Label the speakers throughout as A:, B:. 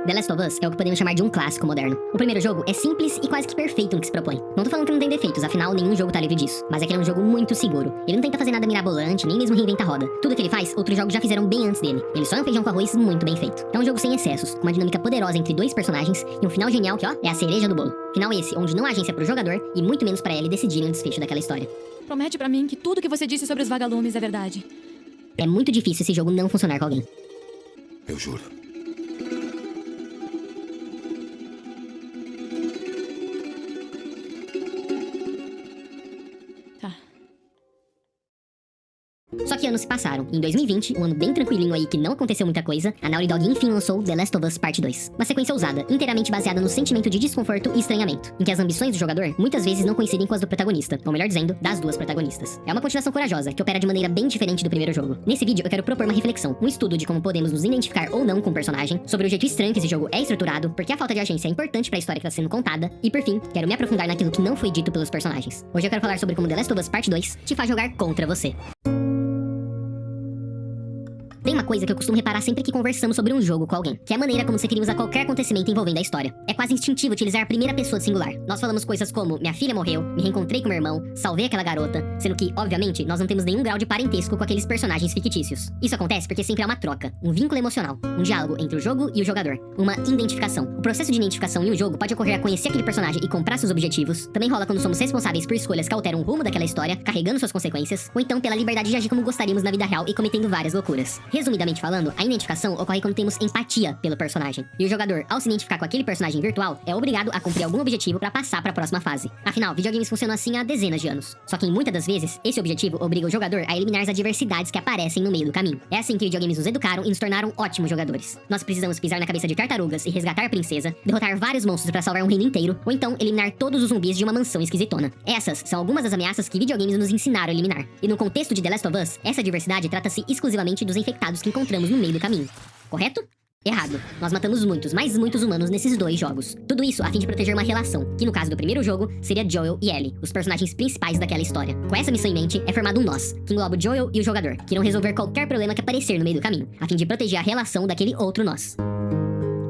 A: The Last of Us é o que podemos chamar de um clássico moderno. O primeiro jogo é simples e quase que perfeito no que se propõe. Não tô falando que não tem defeitos, afinal nenhum jogo tá livre disso. Mas é que ele é um jogo muito seguro. Ele não tenta fazer nada mirabolante, nem mesmo reinventa a roda. Tudo que ele faz, outros jogos já fizeram bem antes dele. Ele só é um feijão com arroz muito bem feito. É um jogo sem excessos, com uma dinâmica poderosa entre dois personagens e um final genial que, ó, é a cereja do bolo. Final esse, onde não há agência pro jogador e muito menos pra ele decidirem o desfecho daquela história.
B: Promete pra mim que tudo que você disse sobre os vagalumes é verdade.
A: É muito difícil esse jogo não funcionar com alguém.
C: Eu juro.
B: Tá.
A: Só que anos se passaram. Em 2020, um ano bem tranquilinho aí que não aconteceu muita coisa, a Naughty Dog enfim lançou The Last of Us Part 2. Uma sequência ousada, inteiramente baseada no sentimento de desconforto e estranhamento, em que as ambições do jogador muitas vezes não coincidem com as do protagonista, ou melhor dizendo, das duas protagonistas. É uma continuação corajosa, que opera de maneira bem diferente do primeiro jogo. Nesse vídeo eu quero propor uma reflexão, um estudo de como podemos nos identificar ou não com o personagem, sobre o jeito estranho que esse jogo é estruturado, porque a falta de agência é importante pra história que tá sendo contada, e por fim, quero me aprofundar naquilo que não foi dito pelos personagens. Hoje eu quero falar sobre como The Last of Us Part 2 te faz jogar contra você. Tem uma coisa que eu costumo reparar sempre que conversamos sobre um jogo com alguém, que é a maneira como você queria usar qualquer acontecimento envolvendo a história. É quase instintivo utilizar a primeira pessoa singular. Nós falamos coisas como, minha filha morreu, me reencontrei com meu irmão, salvei aquela garota, sendo que, obviamente, nós não temos nenhum grau de parentesco com aqueles personagens fictícios. Isso acontece porque sempre há uma troca, um vínculo emocional, um diálogo entre o jogo e o jogador, uma identificação. O processo de identificação em um jogo pode ocorrer a conhecer aquele personagem e comprar seus objetivos, também rola quando somos responsáveis por escolhas que alteram o rumo daquela história, carregando suas consequências, ou então pela liberdade de agir como gostaríamos na vida real e cometendo várias loucuras. Resumidamente falando, a identificação ocorre quando temos empatia pelo personagem. E o jogador, ao se identificar com aquele personagem virtual, é obrigado a cumprir algum objetivo pra passar pra próxima fase. Afinal, videogames funcionam assim há dezenas de anos. Só que muitas das vezes, esse objetivo obriga o jogador a eliminar as adversidades que aparecem no meio do caminho. É assim que videogames nos educaram e nos tornaram ótimos jogadores. Nós precisamos pisar na cabeça de tartarugas e resgatar a princesa, derrotar vários monstros pra salvar um reino inteiro, ou então eliminar todos os zumbis de uma mansão esquisitona. Essas são algumas das ameaças que videogames nos ensinaram a eliminar. E no contexto de The Last of Us, essa diversidade trata-se exclusivamente dos infectados que encontramos no meio do caminho. Correto? Errado. Nós matamos muitos, mas muitos humanos nesses dois jogos. Tudo isso a fim de proteger uma relação, que no caso do primeiro jogo, seria Joel e Ellie, os personagens principais daquela história. Com essa missão em mente, é formado um nós, que engloba o Joel e o jogador, que irão resolver qualquer problema que aparecer no meio do caminho, a fim de proteger a relação daquele outro nós.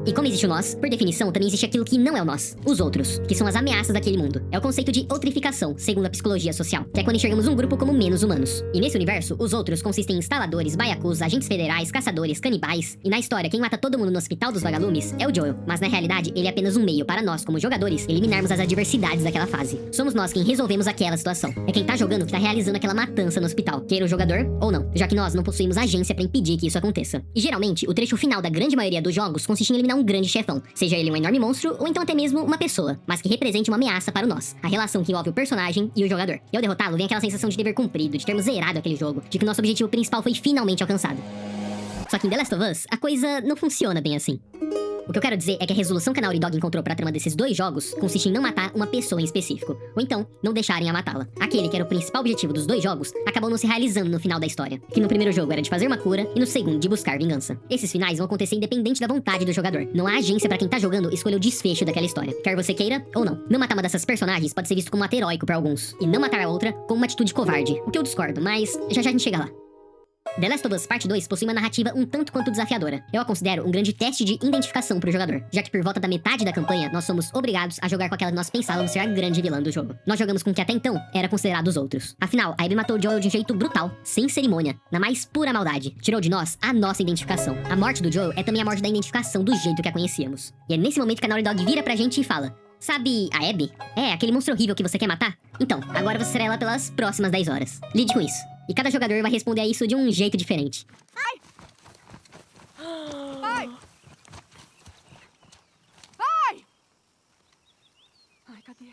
A: E como existe o nós, por definição, também existe aquilo que não é o nós, os outros, que são as ameaças daquele mundo. É o conceito de outrificação, segundo a psicologia social, que é quando enxergamos um grupo como menos humanos. E nesse universo, os outros consistem em instaladores, baiacus, agentes federais, caçadores, canibais. E na história, quem mata todo mundo no hospital dos vagalumes é o Joel. Mas na realidade, ele é apenas um meio para nós, como jogadores, eliminarmos as adversidades daquela fase. Somos nós quem resolvemos aquela situação. É quem tá jogando que tá realizando aquela matança no hospital, queira o jogador ou não, já que nós não possuímos agência pra impedir que isso aconteça. E geralmente, o trecho final da grande maioria dos jogos consiste em eliminar um grande chefão, seja ele um enorme monstro ou então até mesmo uma pessoa, mas que represente uma ameaça para o nós, a relação que envolve o personagem e o jogador. E ao derrotá-lo vem aquela sensação de dever cumprido, de termos zerado aquele jogo, de que o nosso objetivo principal foi finalmente alcançado. Só que em The Last of Us, a coisa não funciona bem assim. O que eu quero dizer é que a resolução que a Naughty Dog encontrou pra trama desses dois jogos consiste em não matar uma pessoa em específico, ou então, não deixarem a matá-la. Aquele que era o principal objetivo dos dois jogos, acabou não se realizando no final da história, que no primeiro jogo era de fazer uma cura, e no segundo de buscar vingança. Esses finais vão acontecer independente da vontade do jogador. Não há agência pra quem tá jogando escolher o desfecho daquela história, quer você queira ou não. Não matar uma dessas personagens pode ser visto como um ato heróico pra alguns, e não matar a outra como uma atitude covarde, o que eu discordo, mas já a gente chega lá. The Last of Us Part 2 possui uma narrativa um tanto quanto desafiadora. Eu a considero um grande teste de identificação pro jogador, já que por volta da metade da campanha, nós somos obrigados a jogar com aquela que nós pensávamos ser a grande vilã do jogo. Nós jogamos com o que até então era considerado os outros. Afinal, a Abby matou o Joel de um jeito brutal, sem cerimônia, na mais pura maldade. Tirou de nós a nossa identificação. A morte do Joel é também a morte da identificação do jeito que a conhecíamos. E é nesse momento que a Naughty Dog vira pra gente e fala: sabe a Abby? É, aquele monstro horrível que você quer matar? Então, agora você será ela pelas próximas 10 horas. Lide com isso. E cada jogador vai responder a isso de um jeito diferente.
D: Ai! Ai! Ai! Ai, cadê?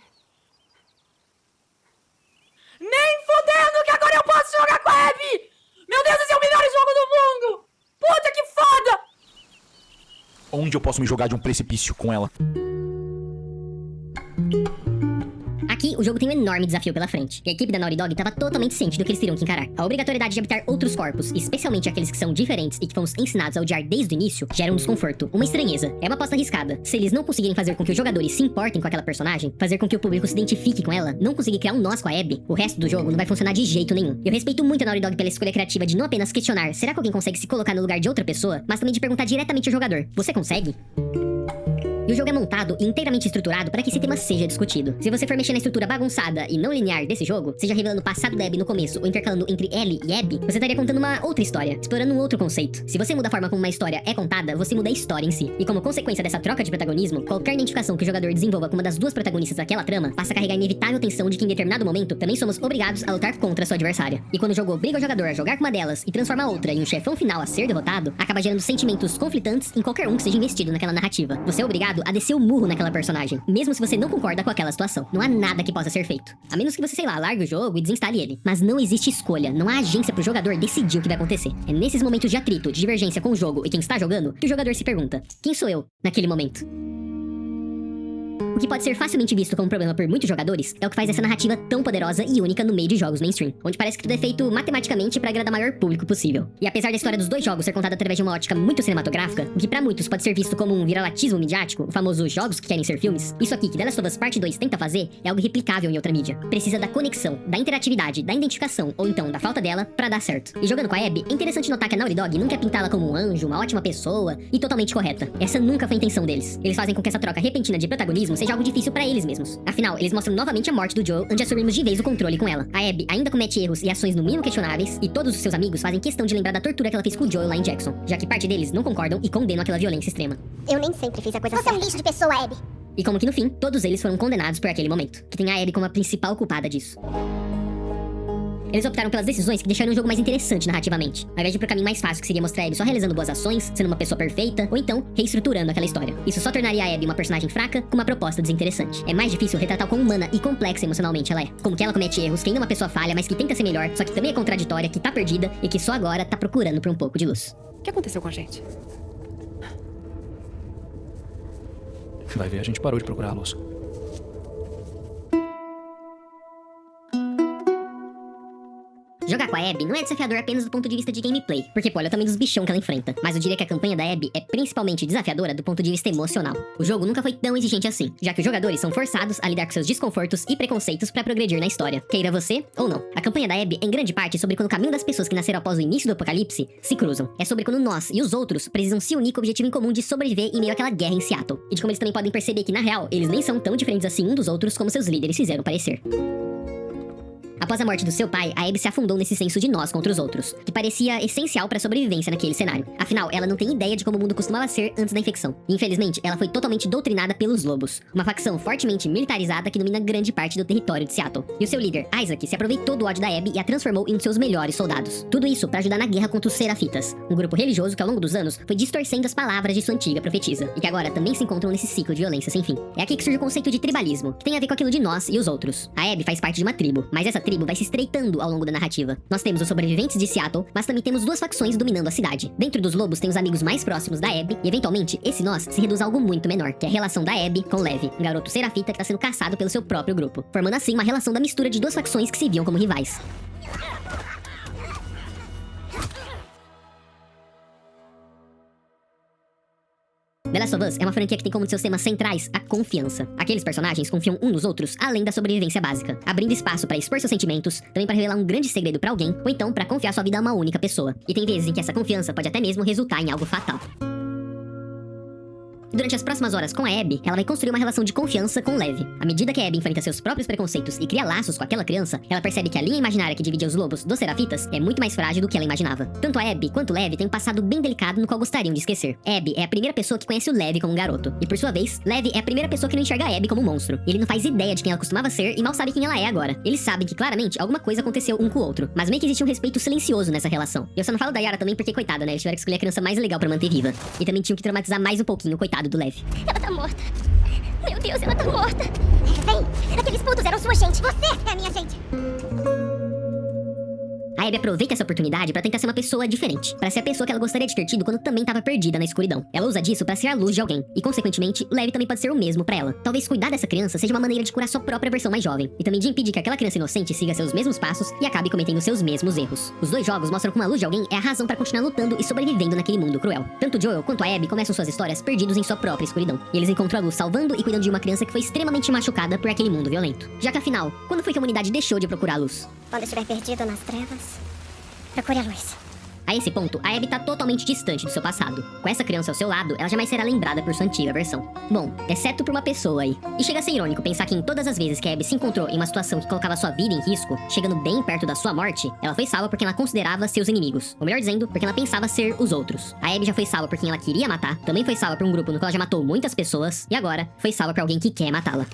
D: Nem fudendo que agora eu posso jogar com a Abby! Meu Deus, esse é o melhor jogo do mundo! Puta que foda!
C: Onde eu posso me jogar de um precipício com ela?
A: Aqui, o jogo tem um enorme desafio pela frente, e a equipe da Naughty Dog estava totalmente ciente do que eles teriam que encarar. A obrigatoriedade de habitar outros corpos, especialmente aqueles que são diferentes e que fomos ensinados a odiar desde o início, gera um desconforto, uma estranheza. É uma aposta arriscada. Se eles não conseguirem fazer com que os jogadores se importem com aquela personagem, fazer com que o público se identifique com ela, não conseguir criar um nós com a Abby, o resto do jogo não vai funcionar de jeito nenhum. Eu respeito muito a Naughty Dog pela escolha criativa de não apenas questionar será que alguém consegue se colocar no lugar de outra pessoa, mas também de perguntar diretamente ao jogador: você consegue? E o jogo é montado e inteiramente estruturado para que esse tema seja discutido. Se você for mexer na estrutura bagunçada e não linear desse jogo, seja revelando o passado da Abby no começo ou intercalando entre Ellie e Abby, você estaria contando uma outra história, explorando um outro conceito. Se você muda a forma como uma história é contada, você muda a história em si. E como consequência dessa troca de protagonismo, qualquer identificação que o jogador desenvolva com uma das duas protagonistas daquela trama passa a carregar a inevitável tensão de que em determinado momento também somos obrigados a lutar contra sua adversária. E quando o jogo obriga o jogador a jogar com uma delas e transforma a outra em um chefão final a ser derrotado, acaba gerando sentimentos conflitantes em qualquer um que seja investido naquela narrativa. Você é obrigado a descer o murro naquela personagem, mesmo se você não concorda com aquela situação. Não há nada que possa ser feito. A menos que você, sei lá, largue o jogo e desinstale ele. Mas não existe escolha, não há agência pro jogador decidir o que vai acontecer. É nesses momentos de atrito, de divergência com o jogo e quem está jogando, que o jogador se pergunta: quem sou eu naquele momento? O que pode ser facilmente visto como um problema por muitos jogadores é o que faz essa narrativa tão poderosa e única no meio de jogos mainstream, onde parece que tudo é feito matematicamente para agradar o maior público possível. E apesar da história dos dois jogos ser contada através de uma ótica muito cinematográfica, o que pra muitos pode ser visto como um viralatismo midiático, o famoso jogos que querem ser filmes, isso aqui que The Last of Us Part 2 tenta fazer é algo replicável em outra mídia. Precisa da conexão, da interatividade, da identificação, ou então da falta dela, pra dar certo. E jogando com a Abby, é interessante notar que a Naughty Dog não quer pintá-la como um anjo, uma ótima pessoa e totalmente correta. Essa nunca foi a intenção deles. Eles fazem com que essa troca repentina de protagonismo seja algo difícil pra eles mesmos. Afinal, eles mostram novamente a morte do Joel, onde assumimos de vez o controle com ela. A Abby ainda comete erros e ações no mínimo questionáveis, e todos os seus amigos fazem questão de lembrar da tortura que ela fez com o Joel lá em Jackson, já que parte deles não concordam e condenam aquela violência extrema.
E: Eu nem sempre fiz a coisa certa. Você é um lixo de pessoa, Abby.
A: E como que no fim, todos eles foram condenados por aquele momento, que tem a Abby como a principal culpada disso. Eles optaram pelas decisões que deixaram o jogo mais interessante narrativamente, ao invés de ir pro caminho mais fácil, que seria mostrar a Abby só realizando boas ações, sendo uma pessoa perfeita, ou então reestruturando aquela história. Isso só tornaria a Abby uma personagem fraca com uma proposta desinteressante. É mais difícil retratar o quão humana e complexa emocionalmente ela é. Como que ela comete erros, que ainda é uma pessoa falha, mas que tenta ser melhor, só que também é contraditória, que tá perdida e que só agora tá procurando por um pouco de luz.
F: O que aconteceu com a gente?
C: Vai ver, a gente parou de procurar a luz.
A: Jogar com a Abby não é desafiador apenas do ponto de vista de gameplay, porque pô, olha o tamanho dos bichão que ela enfrenta. Mas eu diria que a campanha da Abby é principalmente desafiadora do ponto de vista emocional. O jogo nunca foi tão exigente assim, já que os jogadores são forçados a lidar com seus desconfortos e preconceitos pra progredir na história, queira você ou não. A campanha da Abby é em grande parte sobre quando o caminho das pessoas que nasceram após o início do apocalipse se cruzam. É sobre quando nós e os outros precisam se unir com o objetivo em comum de sobreviver em meio àquela guerra em Seattle. E de como eles também podem perceber que, na real, eles nem são tão diferentes assim um dos outros como seus líderes fizeram parecer. Após a morte do seu pai, a Abby se afundou nesse senso de nós contra os outros, que parecia essencial para a sobrevivência naquele cenário. Afinal, ela não tem ideia de como o mundo costumava ser antes da infecção. E, infelizmente, ela foi totalmente doutrinada pelos Lobos, uma facção fortemente militarizada que domina grande parte do território de Seattle. E o seu líder, Isaac, se aproveitou do ódio da Abby e a transformou em um de seus melhores soldados. Tudo isso para ajudar na guerra contra os Serafitas, um grupo religioso que ao longo dos anos foi distorcendo as palavras de sua antiga profetisa, e que agora também se encontram nesse ciclo de violência sem fim. É aqui que surge o conceito de tribalismo, que tem a ver com aquilo de nós e os outros. A Abby faz parte de uma tribo, mas essa tribo vai se estreitando ao longo da narrativa. Nós temos os sobreviventes de Seattle, mas também temos duas facções dominando a cidade. Dentro dos Lobos tem os amigos mais próximos da Abby, e eventualmente esse nós se reduz a algo muito menor, que é a relação da Abby com Levi, um garoto serafita que está sendo caçado pelo seu próprio grupo, formando assim uma relação da mistura de duas facções que se viam como rivais. The Last of Us é uma franquia que tem como seus temas centrais a confiança. Aqueles personagens confiam uns nos outros além da sobrevivência básica, abrindo espaço para expor seus sentimentos, também para revelar um grande segredo para alguém, ou então para confiar sua vida a uma única pessoa. E tem vezes em que essa confiança pode até mesmo resultar em algo fatal. Durante as próximas horas com a Abby, ela vai construir uma relação de confiança com Levi. À medida que a Abby enfrenta seus próprios preconceitos e cria laços com aquela criança, ela percebe que a linha imaginária que dividia os Lobos dos Serafitas é muito mais frágil do que ela imaginava. Tanto a Abby quanto Levi têm um passado bem delicado no qual gostariam de esquecer. Abby é a primeira pessoa que conhece o Levi como um garoto, e por sua vez, Levi é a primeira pessoa que não enxerga a Abby como um monstro. Ele não faz ideia de quem ela costumava ser e mal sabe quem ela é agora. Eles sabem que claramente alguma coisa aconteceu um com o outro, mas meio que existe um respeito silencioso nessa relação. E eu só não falo da Yara também porque, coitada, né? Eles tiveram que escolher a criança mais legal pra manter viva. E também tinham que traumatizar mais um pouquinho o coitado do Levi.
E: Ela tá morta. Meu Deus, ela tá morta. Vem, aqueles putos eram sua gente. Você é a minha gente.
A: A Abby aproveita essa oportunidade pra tentar ser uma pessoa diferente, pra ser a pessoa que ela gostaria de ter tido quando também tava perdida na escuridão. Ela usa disso pra ser a luz de alguém, e consequentemente, o Levi também pode ser o mesmo pra ela. Talvez cuidar dessa criança seja uma maneira de curar sua própria versão mais jovem, e também de impedir que aquela criança inocente siga seus mesmos passos e acabe cometendo seus mesmos erros. Os dois jogos mostram como a luz de alguém é a razão pra continuar lutando e sobrevivendo naquele mundo cruel. Tanto Joel quanto a Abby começam suas histórias perdidos em sua própria escuridão, e eles encontram a luz salvando e cuidando de uma criança que foi extremamente machucada por aquele mundo violento. Já que afinal, quando foi que a humanidade deixou de procurar a luz?
E: Quando estiver perdido nas trevas, procure a luz.
A: A esse ponto, a Abby tá totalmente distante do seu passado. Com essa criança ao seu lado, ela jamais será lembrada por sua antiga versão. Bom, exceto por uma pessoa aí. E chega a ser irônico pensar que em todas as vezes que a Abby se encontrou em uma situação que colocava sua vida em risco, chegando bem perto da sua morte, ela foi salva por quem ela considerava seus inimigos. Ou melhor dizendo, por quem ela pensava ser os outros. A Abby já foi salva por quem ela queria matar, também foi salva por um grupo no qual ela já matou muitas pessoas, e agora foi salva por alguém que quer matá-la.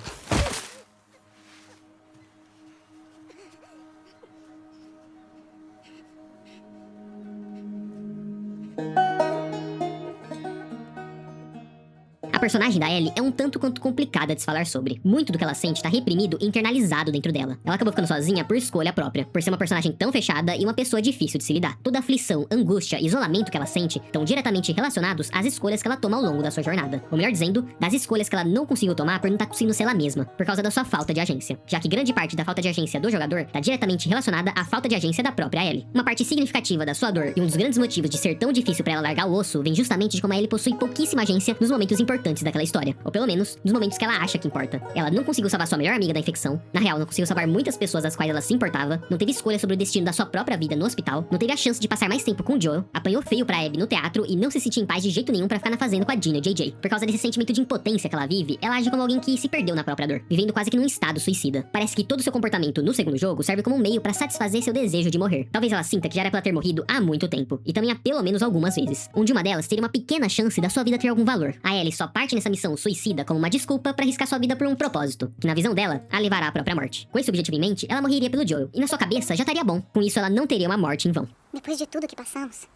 A: A personagem da Ellie é um tanto quanto complicada de se falar sobre. Muito do que ela sente tá reprimido e internalizado dentro dela. Ela acabou ficando sozinha por escolha própria, por ser uma personagem tão fechada e uma pessoa difícil de se lidar. Toda a aflição, angústia e isolamento que ela sente estão diretamente relacionados às escolhas que ela toma ao longo da sua jornada. Ou melhor dizendo, das escolhas que ela não conseguiu tomar por não estar conseguindo ser ela mesma, por causa da sua falta de agência. Já que grande parte da falta de agência do jogador está diretamente relacionada à falta de agência da própria Ellie. Uma parte significativa da sua dor e um dos grandes motivos de ser tão difícil para ela largar o osso vem justamente de como a Ellie possui pouquíssima agência nos momentos importantes daquela história. Ou pelo menos, nos momentos que ela acha que importa. Ela não conseguiu salvar sua melhor amiga da infecção. Na real, não conseguiu salvar muitas pessoas das quais ela se importava. Não teve escolha sobre o destino da sua própria vida no hospital. Não teve a chance de passar mais tempo com o Joel. Apanhou feio pra Abby no teatro e não se sentia em paz de jeito nenhum pra ficar na fazenda com a Dina e JJ. Por causa desse sentimento de impotência que ela vive, ela age como alguém que se perdeu na própria dor, vivendo quase que num estado suicida. Parece que todo o seu comportamento no segundo jogo serve como um meio pra satisfazer seu desejo de morrer. Talvez ela sinta que já era pra ela ter morrido há muito tempo. E também há pelo menos algumas vezes. Onde uma delas teria uma pequena chance da sua vida ter algum valor. A Ellie só parte nessa missão suicida como uma desculpa pra arriscar sua vida por um propósito, que na visão dela, a levará à própria morte. Com esse objetivo em mente, ela morreria pelo Joel, e na sua cabeça já estaria bom. Com isso, ela não teria uma morte em vão.
E: Depois de tudo que passamos,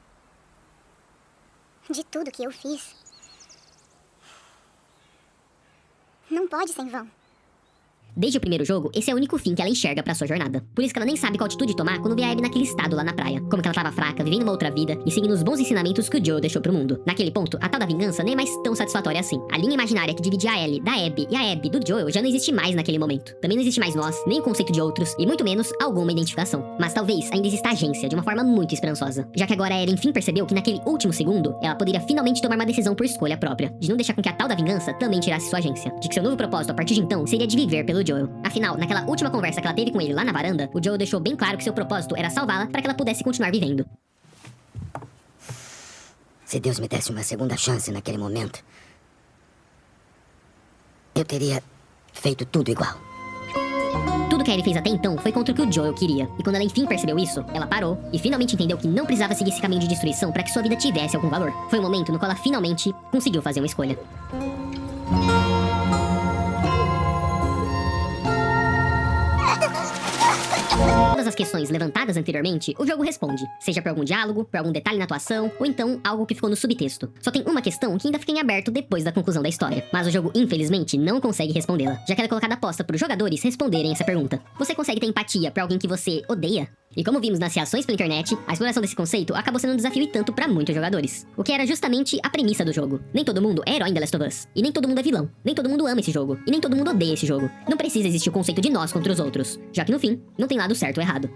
E: de tudo que eu fiz, não pode ser em vão.
A: Desde o primeiro jogo, esse é o único fim que ela enxerga pra sua jornada. Por isso que ela nem sabe qual atitude tomar quando vê a Abby naquele estado lá na praia. Como que ela tava fraca, vivendo uma outra vida e seguindo os bons ensinamentos que o Joel deixou pro mundo. Naquele ponto, a tal da vingança nem é mais tão satisfatória assim. A linha imaginária que dividia a Ellie da Abby e a Abby do Joel já não existe mais naquele momento. Também não existe mais nós, nem o conceito de outros, e muito menos alguma identificação. Mas talvez ainda exista agência de uma forma muito esperançosa. Já que agora a Ellie enfim percebeu que naquele último segundo, ela poderia finalmente tomar uma decisão por escolha própria. De não deixar com que a tal da vingança também tirasse sua agência. De que seu novo propósito a partir de então seria de viver pelo Joel. Afinal, naquela última conversa que ela teve com ele lá na varanda, o Joel deixou bem claro que seu propósito era salvá-la para que ela pudesse continuar vivendo.
F: Se Deus me desse uma segunda chance naquele momento, eu teria feito tudo igual.
A: Tudo que a Ellie fez até então foi contra o que o Joel queria. E quando ela enfim percebeu isso, ela parou e finalmente entendeu que não precisava seguir esse caminho de destruição para que sua vida tivesse algum valor. Foi o momento no qual ela finalmente conseguiu fazer uma escolha. Todas as questões levantadas anteriormente, o jogo responde, seja por algum diálogo, por algum detalhe na atuação, ou então algo que ficou no subtexto. Só tem uma questão que ainda fica em aberto depois da conclusão da história, mas o jogo infelizmente não consegue respondê-la, já que ela é colocada aposta para os jogadores responderem essa pergunta. Você consegue ter empatia por alguém que você odeia? E como vimos nas reações pela internet, a exploração desse conceito acabou sendo um desafio e tanto pra muitos jogadores. O que era justamente a premissa do jogo. Nem todo mundo é herói em The Last of Us. E nem todo mundo é vilão. Nem todo mundo ama esse jogo. E nem todo mundo odeia esse jogo. Não precisa existir o conceito de nós contra os outros. Já que no fim, não tem lado certo ou errado.